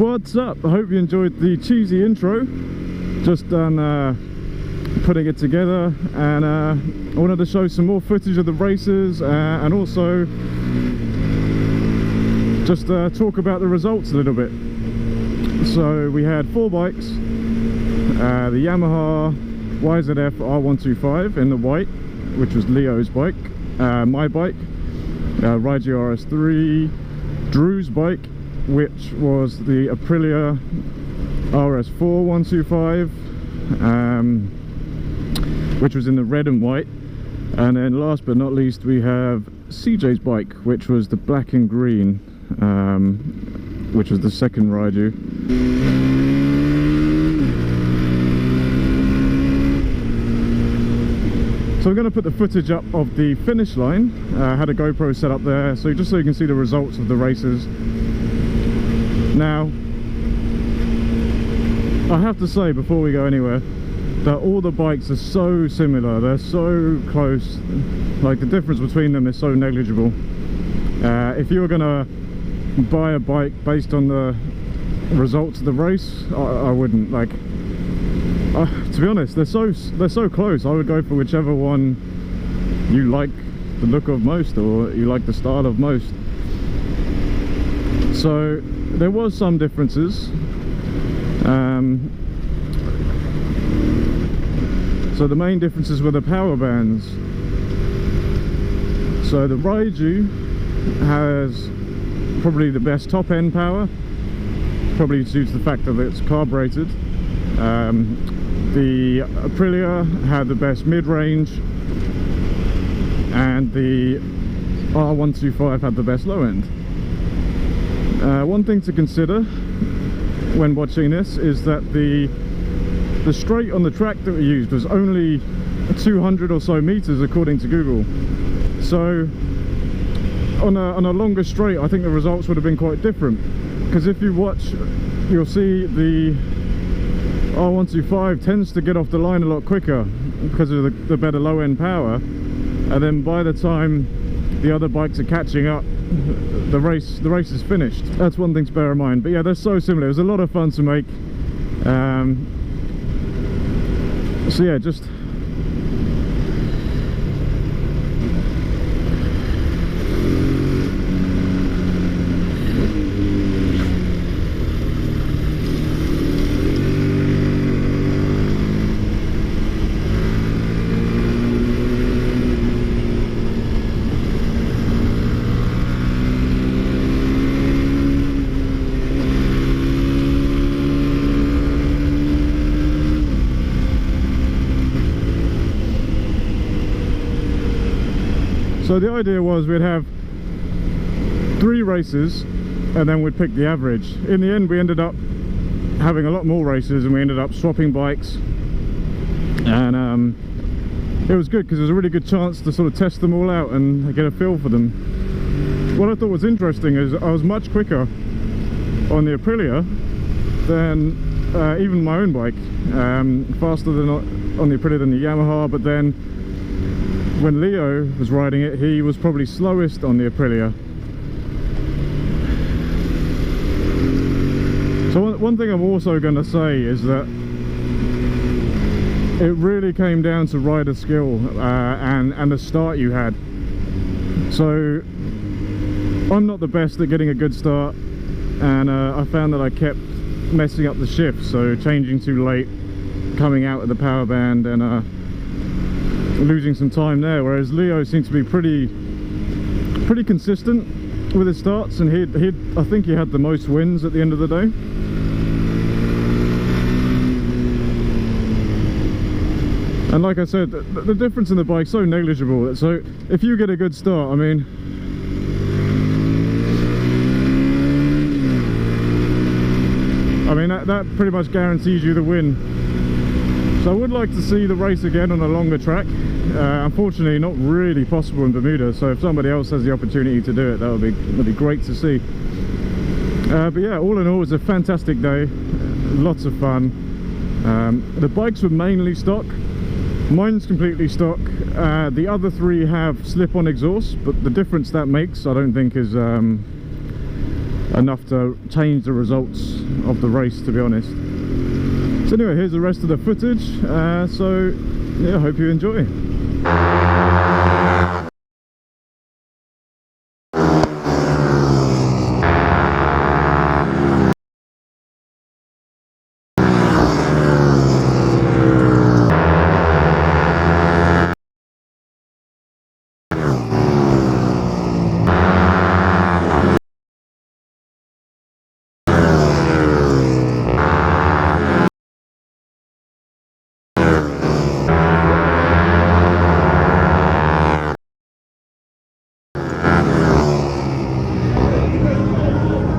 What's up? I hope you enjoyed the cheesy intro. Just done putting it together, and I wanted to show some more footage of the races and also just talk about the results a little bit. So we had 4 bikes, the Yamaha YZF R125 in the white, which was Leo's bike, my bike, Rieju RS3, Drew's bike, which was the Aprilia RS4 125, which was in the red and white, and then last but not least we have CJ's bike, which was the black and green, which was the second Rieju. So I'm going to put the footage up of the finish line. I had a GoPro set up there, so just so you can see the results of the races. Now, I have to say before we go anywhere that all the bikes are so similar, they're so close, like the difference between them is so negligible. If you were going to buy a bike based on the results of the race, I wouldn't. Like, to be honest, they're so close. I would go for whichever one you like the look of most, or you like the style of most. So there was some differences. So the main differences were the power bands. So the Rieju has probably the best top end power, probably due to the fact that it's carbureted. The Aprilia had the best mid-range, and the R125 had the best low end. One thing to consider when watching this is that the straight on the track that we used was only 200 or so meters according to Google. So on a longer straight, I think the results would have been quite different, because if you watch, you'll see the R125 tends to get off the line a lot quicker because of the better low end power, and then by the time the other bikes are catching up, the race is finished. That's one thing to bear in mind. But yeah, they're so similar. It was a lot of fun to make. So yeah, just so the idea was we'd have 3 races and then we'd pick the average. In the end, we ended up having a lot more races, and we ended up swapping bikes, and it was good because it was a really good chance to sort of test them all out and get a feel for them. What I thought was interesting is I was much quicker on the Aprilia than even my own bike, faster than on the Aprilia than the Yamaha, but then when Leo was riding it, he was probably slowest on the Aprilia. So one thing I'm also going to say is that it really came down to rider skill and the start you had. So I'm not the best at getting a good start, and I found that I kept messing up the shift, so changing too late, coming out of the power band, and losing some time there, whereas Leo seemed to be pretty consistent with his starts, and I think he had the most wins at the end of the day. And like I said, the difference in the bike's so negligible, so if you get a good start, I mean that pretty much guarantees you the win. So I would like to see the race again on a longer track. Unfortunately, not really possible in Bermuda, so if somebody else has the opportunity to do it, that'd be great to see. But yeah, all in all, it was a fantastic day, lots of fun. The bikes were mainly stock. Mine's completely stock. The other 3 have slip-on exhaust, but the difference that makes, I don't think, is enough to change the results of the race, to be honest. So anyway, here's the rest of the footage. So yeah, I hope you enjoy.